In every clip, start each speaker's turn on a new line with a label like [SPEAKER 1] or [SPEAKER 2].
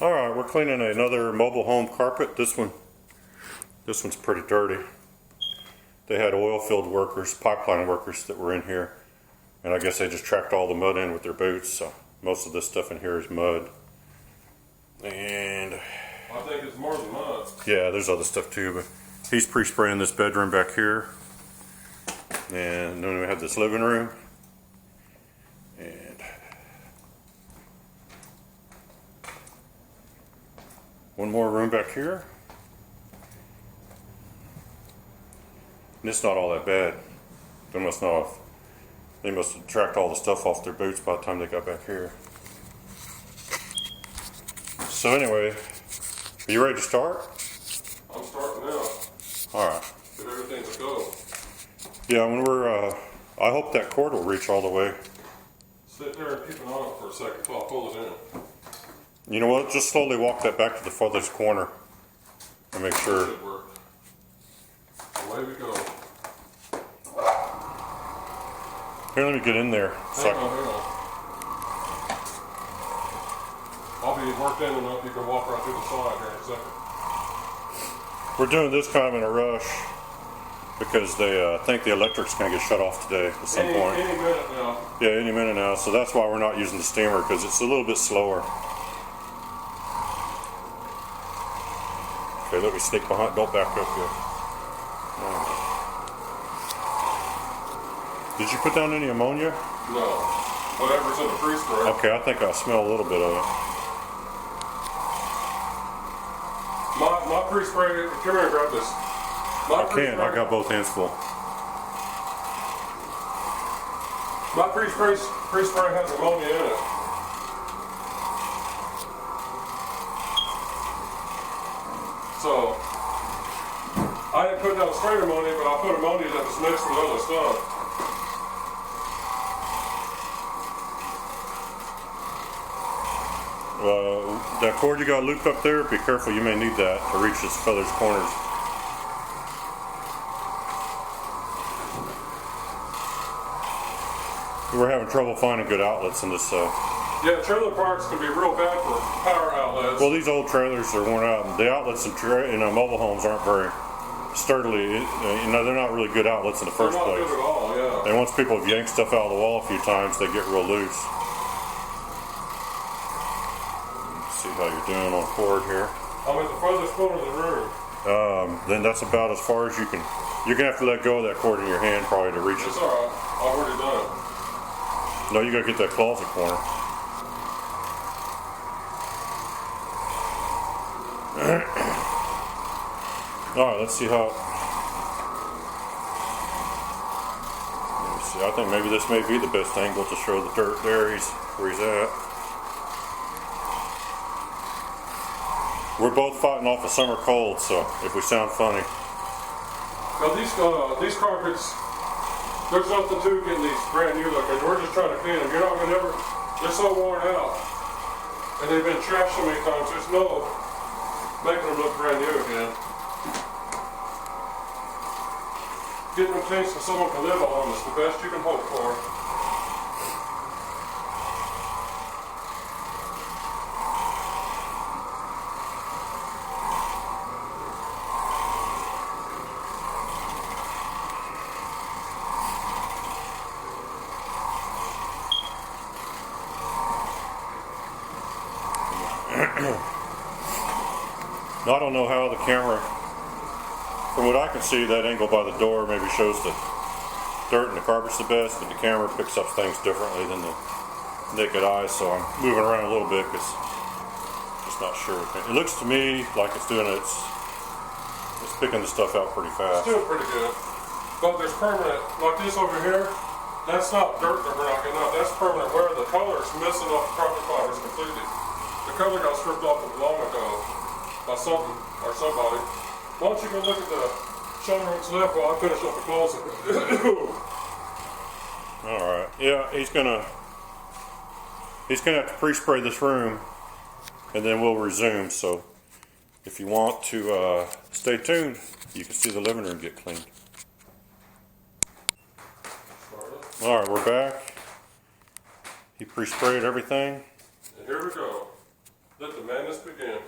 [SPEAKER 1] Alright, we're cleaning another mobile home carpet. This one's pretty dirty. They had oil field workers, pipeline workers that were in here, and I guess they just tracked all the mud in with their boots, so most of this stuff in here is mud. And
[SPEAKER 2] I think it's more than mud.
[SPEAKER 1] yeah, there's other stuff too, but he's pre-spraying this bedroom back here. And then we have this living room. And one more room back here. And it's not all that bad. They must have tracked all the stuff off their boots by the time they got back here. So anyway, are you ready to start?
[SPEAKER 2] I'm starting now.
[SPEAKER 1] Alright.
[SPEAKER 2] Get everything to go.
[SPEAKER 1] Yeah, when I hope that cord will reach all the way.
[SPEAKER 2] Sit there and keep an eye on it for a second until I pull it in.
[SPEAKER 1] You know what? Just slowly walk that back to the farthest corner and make sure.
[SPEAKER 2] Should work. Away we go.
[SPEAKER 1] Here, let me get in there.
[SPEAKER 2] Hang on. I'll be worked in enough you can walk right through the side here in a second.
[SPEAKER 1] We're doing this kind of in a rush because they think the electric's going to get shut off today at some point.
[SPEAKER 2] Any minute now.
[SPEAKER 1] Yeah, any minute now. So that's why we're not using the steamer, because it's a little bit slower. Okay, let me sneak behind. Don't back up yet. Did you put down any ammonia?
[SPEAKER 2] No. Whatever's in the freeze spray.
[SPEAKER 1] Okay, I think I smell a little bit of it.
[SPEAKER 2] My freeze spray, come here and grab this.
[SPEAKER 1] I got both hands full.
[SPEAKER 2] My freeze spray has ammonia in it. So, I didn't put down straight ammonia, but I put ammonia that was mixed with other stuff.
[SPEAKER 1] That cord you got looped up there, be careful, you may need that to reach this feather's corners. We're having trouble finding good outlets in this.
[SPEAKER 2] Yeah, trailer parks can be real bad for power outlets.
[SPEAKER 1] Well, these old trailers are worn out. The outlets in mobile homes aren't very sturdily. They're not really good outlets in the first place.
[SPEAKER 2] They're not good at all, yeah.
[SPEAKER 1] And once people have yanked stuff out of the wall a few times, they get real loose. Let's see how you're doing on cord here.
[SPEAKER 2] I'm at the furthest corner of the room.
[SPEAKER 1] Then that's about as far as you can. You're gonna have to let go of that cord in your hand probably to reach it.
[SPEAKER 2] It's alright. I've already done it.
[SPEAKER 1] No, you gotta get that closet corner. Alright, let's see how. Let me see. I think maybe this may be the best angle to show the dirt there. Where he's at. We're both fighting off a summer cold, so if we sound funny.
[SPEAKER 2] Now these carpets, there's nothing to getting these brand new looking. We're just trying to clean them. You're not gonna ever. They're so worn out, and they've been trashed so many times. There's no making them look brand new again. Getting them clean so someone can live on them is the best you can hope for.
[SPEAKER 1] Now, I don't know how the camera, from what I can see, that angle by the door maybe shows the dirt and the carpet's the best, but the camera picks up things differently than the naked eye, so I'm moving around a little bit because just not sure. It looks to me like it's picking the stuff out pretty fast.
[SPEAKER 2] It's doing pretty good. But there's permanent, like this over here, that's not dirt that we're knocking out, that's permanent wear. The color is missing off the carpet fibers completely. The color got stripped off long ago by something or somebody. Why don't you go look at the shoulder what's left while I finish up the closet?
[SPEAKER 1] Alright. Yeah, he's gonna have to pre-spray this room and then we'll resume. So if you want to stay tuned, you can see the living room get cleaned. Alright, we're back. He pre-sprayed everything.
[SPEAKER 2] And here we go. Let the madness begin.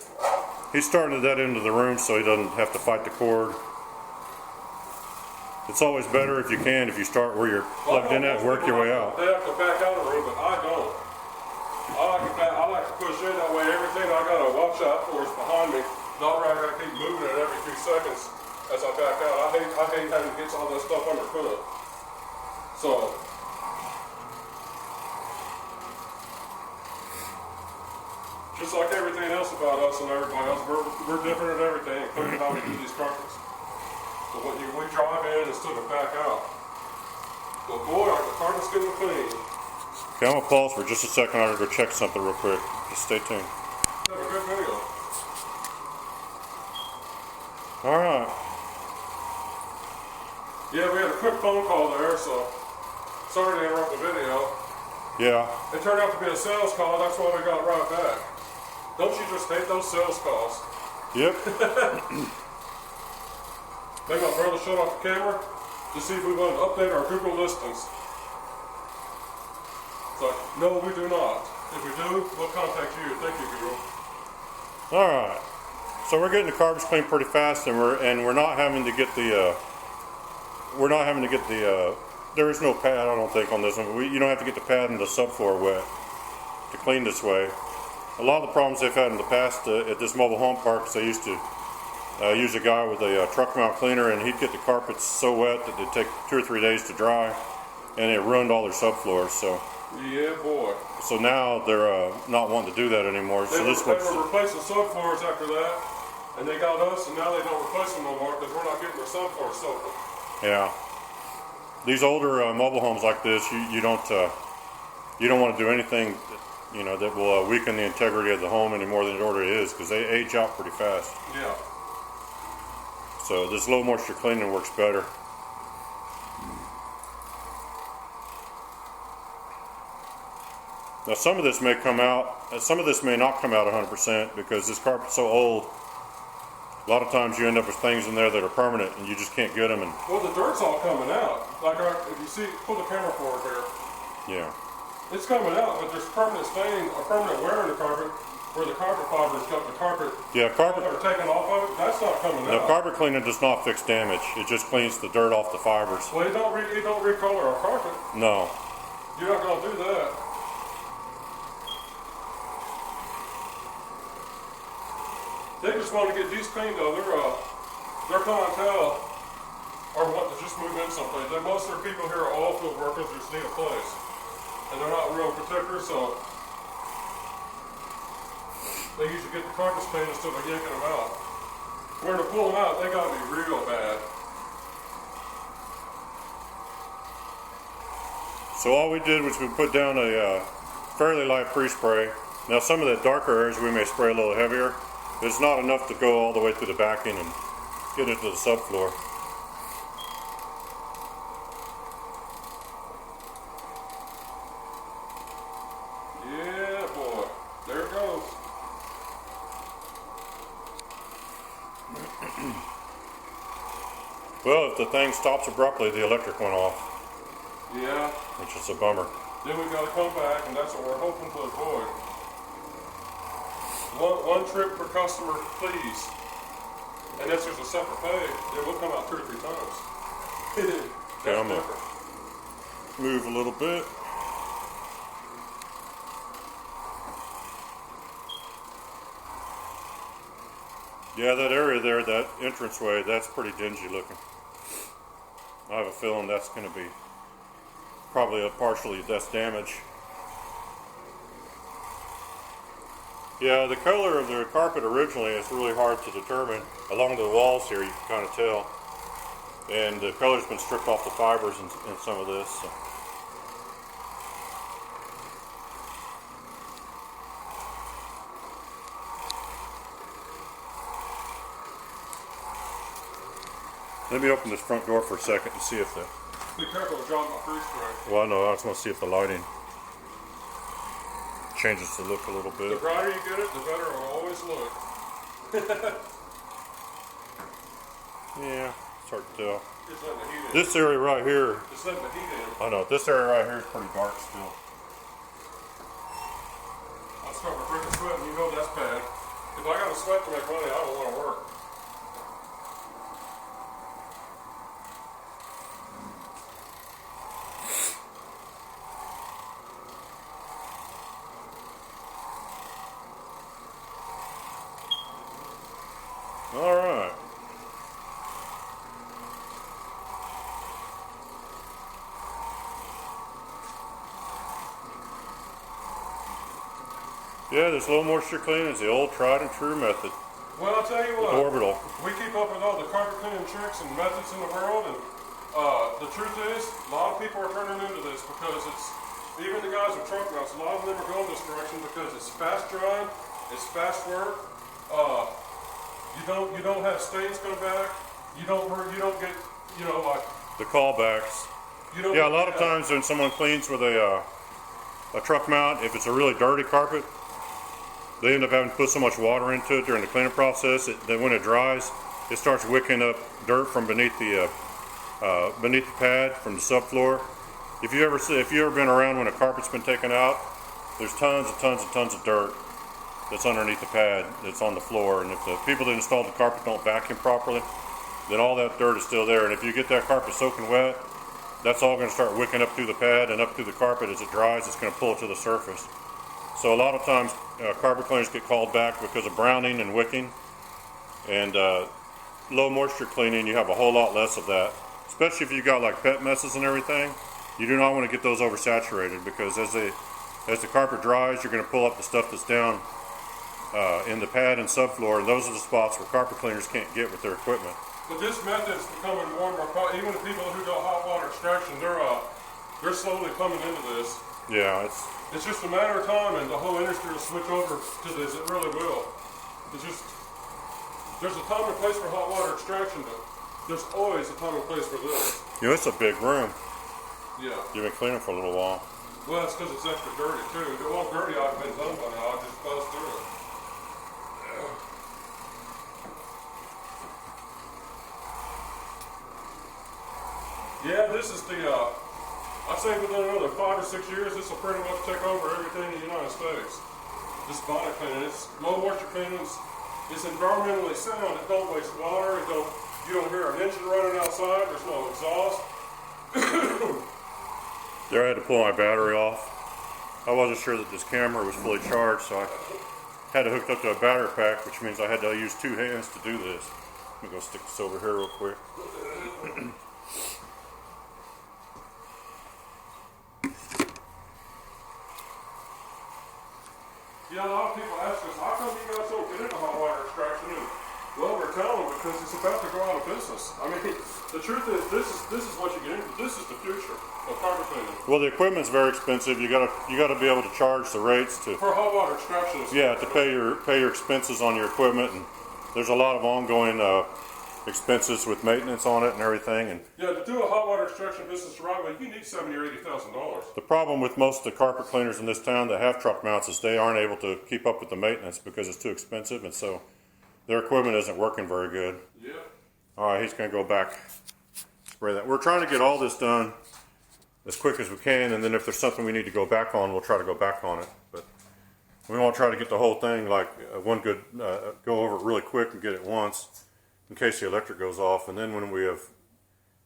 [SPEAKER 1] He's starting to that into the room so he doesn't have to fight the cord. It's always better if you can, if you start where you're plugged in at, work your way out.
[SPEAKER 2] They have to back out of the room, but I don't. I like to push in, that way everything I gotta watch out for is behind me. Not where I gotta keep moving it every few seconds as I back out. I hate having to get all that stuff underfoot. So, just like everything else about us and everybody else, we're different at everything, including how we do these carpets. So when we drive in instead of back out. But boy, are the carpets getting clean.
[SPEAKER 1] Okay, I'm gonna pause for just a second. I'm gonna go check something real quick. Just stay tuned.
[SPEAKER 2] Have a good video.
[SPEAKER 1] All right.
[SPEAKER 2] Yeah, we had a quick phone call there, so sorry to interrupt the video.
[SPEAKER 1] Yeah.
[SPEAKER 2] It turned out to be a sales call, that's why we got right back. Don't you just hate those sales calls?
[SPEAKER 1] Yep.
[SPEAKER 2] Then my brother shut off the camera to see if we want to update our Google listings. It's like, no, we do not. If we do, we'll contact you. Thank you, Google.
[SPEAKER 1] All right. So we're getting the carpets cleaned pretty fast, and we're not having to get the there is no pad, I don't think, on this one. You don't have to get the pad and the subfloor wet to clean this way. A lot of the problems they've had in the past at this mobile home park is they used to use a guy with a truck mount cleaner, and he'd get the carpets so wet that it'd take 2 or 3 days to dry, and it ruined all their subfloors. So
[SPEAKER 2] yeah, boy.
[SPEAKER 1] So now they're not wanting to do that anymore.
[SPEAKER 2] They were replacing subfloors after that, and they got us, and now they don't replace them no more because we're not getting their subfloors soaked.
[SPEAKER 1] Yeah. These older mobile homes like this, you don't want to do anything that will weaken the integrity of the home any more than it already is, because they age out pretty fast.
[SPEAKER 2] Yeah.
[SPEAKER 1] So this low moisture cleaning works better. Now some of this may come out, some of this may not come out 100% because this carpet's so old. A lot of times you end up with things in there that are permanent and you just can't get them.
[SPEAKER 2] Well, the dirt's all coming out. Like if you see, pull the camera forward here.
[SPEAKER 1] Yeah.
[SPEAKER 2] It's coming out, but there's permanent stain or permanent wear in the carpet where the carpet fibers got the carpet.
[SPEAKER 1] Yeah, carpet.
[SPEAKER 2] Are taken off of it. That's not coming out.
[SPEAKER 1] No, carpet cleaning does not fix damage. It just cleans the dirt off the fibers.
[SPEAKER 2] Well, you don't recolor our carpet.
[SPEAKER 1] No.
[SPEAKER 2] You're not going to do that. They just want to get these cleaned though. Their clientele are wanting to just move in someplace. Most of their people here are oil field workers who just need a place. And they're not real particulars, so they usually get the carpets cleaned instead of yanking them out. Where to pull them out, they got to be real bad.
[SPEAKER 1] So all we did was we put down a fairly light pre-spray. Now some of the darker areas we may spray a little heavier. But it's not enough to go all the way through the backing and get into the subfloor.
[SPEAKER 2] Yeah, boy. There it goes.
[SPEAKER 1] Well, if the thing stops abruptly, the electric went off.
[SPEAKER 2] Yeah.
[SPEAKER 1] Which is a bummer.
[SPEAKER 2] Then we got to come back, and that's what we're hoping to avoid. One trip per customer, please. And if there's a separate pay, it will come out 2 or 3 times.
[SPEAKER 1] Okay, I'm gonna move a little bit. Yeah, that area there, that entranceway, that's pretty dingy looking. I have a feeling that's going to be probably partially that's damage. Yeah, the color of the carpet originally is really hard to determine. Along the walls here, you can kind of tell. And the color's been stripped off the fibers in some of this. So. Let me open this front door for a second and see if the...
[SPEAKER 2] Be careful of dropping my freeze spray.
[SPEAKER 1] Well, no, I just want to see if the lighting changes the look a little bit.
[SPEAKER 2] The brighter you get it, the better it will always look.
[SPEAKER 1] Yeah, it's hard to tell.
[SPEAKER 2] Just letting the heat in.
[SPEAKER 1] This area right here,
[SPEAKER 2] Just letting the heat in.
[SPEAKER 1] I know, this area right here is pretty dark still.
[SPEAKER 2] I'll start with freaking sweating, you know that's bad. sweat to make money, I don't want to work.
[SPEAKER 1] All right. Yeah, this low moisture cleaning is the old tried and true method.
[SPEAKER 2] Well, I'll tell you
[SPEAKER 1] With
[SPEAKER 2] what,
[SPEAKER 1] Orbital.
[SPEAKER 2] we keep up with all the carpet cleaning tricks and methods in the world, and the truth is, a lot of people are turning into this because it's, even the guys with truck mounts, a lot of them are going this direction because it's fast drying, it's fast work, you don't have stains come back, you don't get, you know, like...
[SPEAKER 1] The callbacks. Yeah, a lot of times when someone cleans with a truck mount, if it's a really dirty carpet, they end up having to put so much water into it during the cleaning process that when it dries, it starts wicking up dirt from beneath the pad, from the subfloor. If you ever been around when a carpet's been taken out, there's tons of dirt that's underneath the pad, that's on the floor, and if the people that installed the carpet don't vacuum properly, then all that dirt is still there. And if you get that carpet soaking wet, that's all going to start wicking up through the pad and up through the carpet. As it dries, it's going to pull it to the surface. So a lot of times carpet cleaners get called back because of browning and wicking, and low moisture cleaning, you have a whole lot less of that, especially if you got like pet messes and everything. You do not want to get those oversaturated, because as the carpet dries, you're going to pull up the stuff that's down in the pad and subfloor, and those are the spots where carpet cleaners can't get with their equipment.
[SPEAKER 2] But this method is becoming more and more popular. Even the people who do hot water extraction, they're slowly coming into this.
[SPEAKER 1] Yeah,
[SPEAKER 2] it's just a matter of time, and the whole industry will switch over to this. It really will. It's just, there's a time and place for hot water extraction, but there's always a time and place for this.
[SPEAKER 1] You know, it's a big room.
[SPEAKER 2] Yeah.
[SPEAKER 1] You've been cleaning for a little while.
[SPEAKER 2] Well, that's because it's extra dirty too. If it wasn't dirty, I'd have been done by now. I'd just buzz through it. Yeah, this is the, I'd say within another 5 or 6 years, this will pretty much take over everything in the United States. This body cleaning, it's low moisture cleaning, it's environmentally sound, it don't waste water, you don't hear an engine running outside, there's no exhaust.
[SPEAKER 1] There, I had to pull my battery off. I wasn't sure that this camera was fully charged, so I had it hooked up to a battery pack, which means I had to use 2 hands to do this. Let me go stick this over here real quick.
[SPEAKER 2] Yeah, a lot of people ask us, how come you guys don't get into hot water extraction? And, well, we're telling them because it's about to go out of business. I mean, the truth is, this is what you get into. This is the future of carpet cleaning.
[SPEAKER 1] Well, the equipment's very expensive. You gotta be able to charge the rates to.
[SPEAKER 2] For hot water extraction.
[SPEAKER 1] Yeah, to pay your expenses on your equipment, and there's a lot of ongoing expenses with maintenance on it and everything. And
[SPEAKER 2] yeah, to do a hot water extraction business the right way, you need $70,000 or $80,000.
[SPEAKER 1] the problem with most of the carpet cleaners in this town that have truck mounts is they aren't able to keep up with the maintenance because it's too expensive, and so their equipment isn't working very good.
[SPEAKER 2] Yeah.
[SPEAKER 1] All right, he's going to go back, spray that. We're trying to get all this done as quick as we can, and then if there's something we need to go back on, we'll try to go back on it. But we won't try to get the whole thing like go over it really quick and get it once in case the electric goes off. And then when we have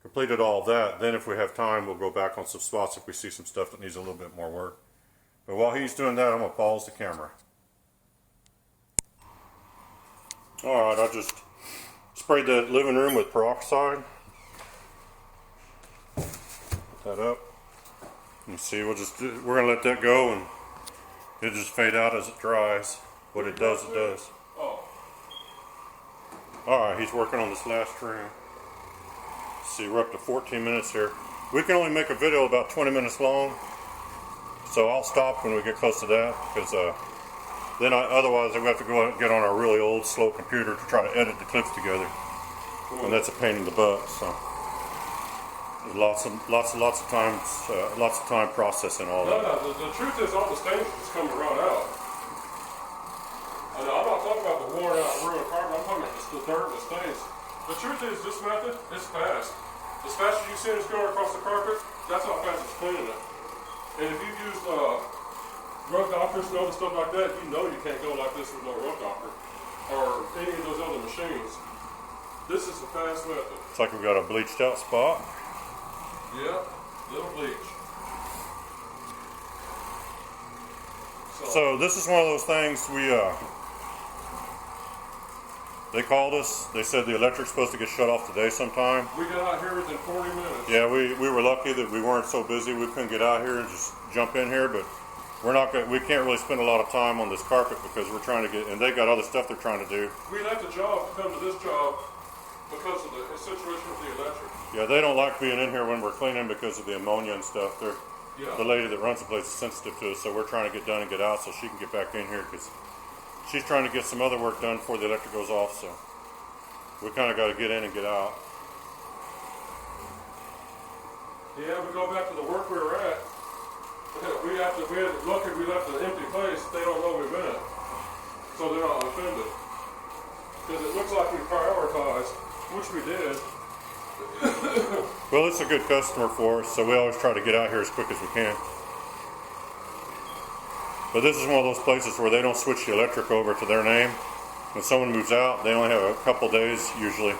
[SPEAKER 1] completed all of that, then if we have time, we'll go back on some spots if we see some stuff that needs a little bit more work. But while he's doing that, I'm going to pause the camera. All right, I just sprayed the living room with peroxide. Put that up. You see, we're going to let that go, and it'll just fade out as it dries. What it does, it does.
[SPEAKER 2] Oh.
[SPEAKER 1] Alright, he's working on this last room. Let's see, we're up to 14 minutes here. We can only make a video about 20 minutes long, so I'll stop when we get close to that, because otherwise I'm going to have to go get on our really old, slow computer to try to edit the clips together. And that's a pain in the butt, so lots of time processing all that.
[SPEAKER 2] No, the truth is all the stains just coming right out. And I'm not talking about the worn out, ruined carpet, I'm talking about just the dirt and the stains. The truth is, this method is fast. As fast as you see it going across the carpet, that's how fast it's cleaning it. And if you've used rug doctors and other stuff like that, you know you can't go like this with no rug doctor. or any of those other machines. This is a fast method.
[SPEAKER 1] It's like we've got a bleached out spot.
[SPEAKER 2] Yep, little bleach.
[SPEAKER 1] So this is one of those things they called us. They said the electric's supposed to get shut off today sometime.
[SPEAKER 2] We got out here within 40 minutes.
[SPEAKER 1] Yeah, we were lucky that we weren't so busy we couldn't get out here and just jump in here, but we can't really spend a lot of time on this carpet because we're trying to get, and they got other stuff they're trying to do.
[SPEAKER 2] We left the job to come to this job because of the situation with the electric.
[SPEAKER 1] Yeah, they don't like being in here when we're cleaning because of the ammonia and stuff.
[SPEAKER 2] Yeah.
[SPEAKER 1] The lady that runs the place is sensitive to it, so we're trying to get done and get out so she can get back in here because she's trying to get some other work done before the electric goes off, so we kind of got to get in and get out.
[SPEAKER 2] Yeah, we go back to the work we were at. We had lucky we left an empty place. They don't know we went, so they're not offended. Because it looks like we prioritized, which we did.
[SPEAKER 1] Well, it's a good customer for us, so we always try to get out here as quick as we can. But this is one of those places where they don't switch the electric over to their name. When someone moves out, they only have a couple days usually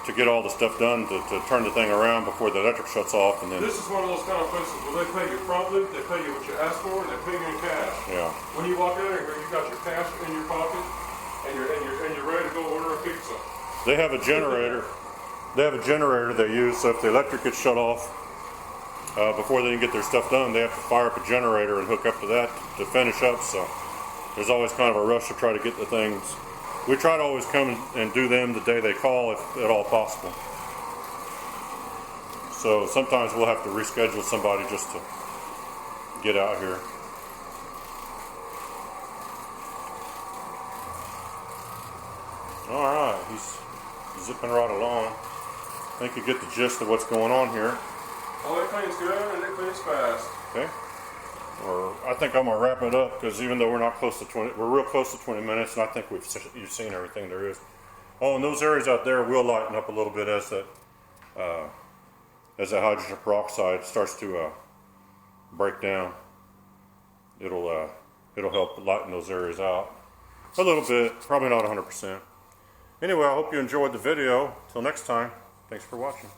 [SPEAKER 1] to get all the stuff done to turn the thing around before the electric shuts off. And then
[SPEAKER 2] this is one of those kind of places where they pay you promptly, they pay you what you ask for, and they pay you in cash.
[SPEAKER 1] Yeah.
[SPEAKER 2] When you walk in here, you got your cash in your pocket, and you're ready to go order a pizza.
[SPEAKER 1] They have a generator. They have a generator they use, so if the electric gets shut off before they can get their stuff done, they have to fire up a generator and hook up to that to finish up. So there's always kind of a rush to try to get the things. We try to always come and do them the day they call, if at all possible. So sometimes we'll have to reschedule somebody just to get out here. All right, he's zipping right along. I think you get the gist of what's going on here.
[SPEAKER 2] Oh, it cleans good and it cleans fast.
[SPEAKER 1] Okay. I think I'm gonna wrap it up because even though we're not close to 20, we're real close to 20 minutes, and I think you've seen everything there is. Oh, and those areas out there will lighten up a little bit as that hydrogen peroxide starts to break down. It'll help lighten those areas out a little bit, probably not 100%. Anyway, I hope you enjoyed the video. Till next time, thanks for watching.